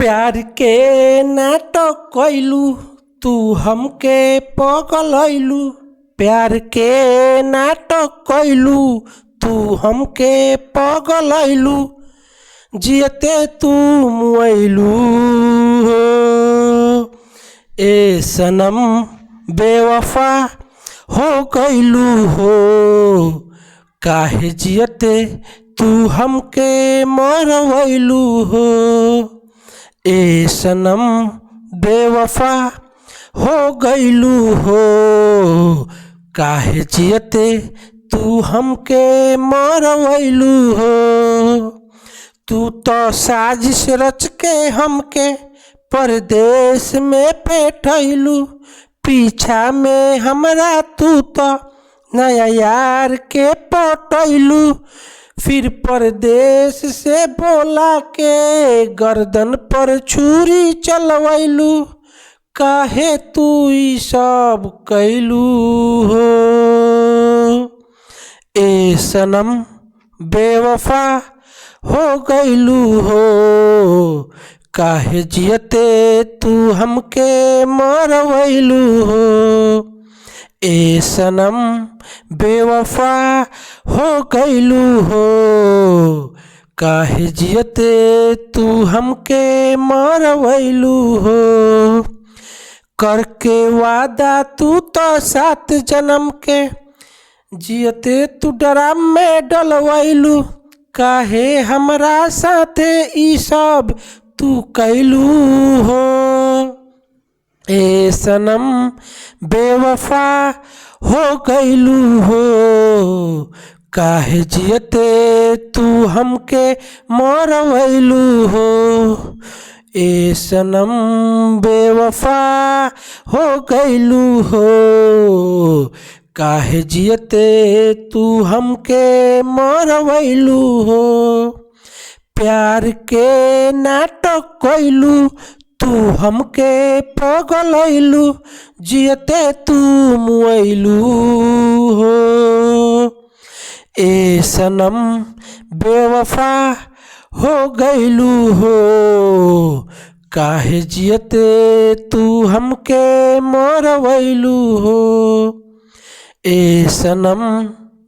प्यार के नाटक कइलू तू हमके पगलइलू। प्यार के नाटक कइलू तू हमके पगलइलू। जियते तू मुइलू हो ए सनम बेवफा हो गइलू हो। काहे जियते तू हमके मरवइलू हो ए सनम बेवफा हो गइलू हो। काहे जियते तू हमके मरवइलू हो। तू तो साजिश रच के हमके परदेश में बैठलू। पीछा में हमरा तू तो नया यार के पटैलू। फिर परदेश से बोला के गर्दन पर छुरी चलवैलू। काहे तू ई सब कैलू हो ए सनम बेवफा हो गइलू हो। काहे जियते तू हमके मरवैलू हो ए सनम बेवफा हो गइलू हो। काहे जियते तू हमके मरवैलू हो। करके वादा तू तो 7 जन्म के जियते तू ड्राम में डलवैलू। काहे हमरा साथे ई सब तू कैलू हो ए सनम बेवफा हो गइलू हो। काहे जियते तू हमके मरवैलू हो ए सनम बेवफा हो गइलू हो। काहे जियते तू हमके मरवैलू हो। प्यार के नाटक कइलू तू हमके पगलइलू। जियते तू मुइलू हो ए सनम बेवफा हो गइलू हो। काहे जियते तू हमके मरवैलू हो ए सनम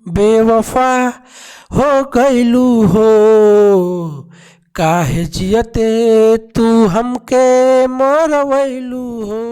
बेवफा हो गइलू हो। काहे जियते तू हमके मरवैलू हो।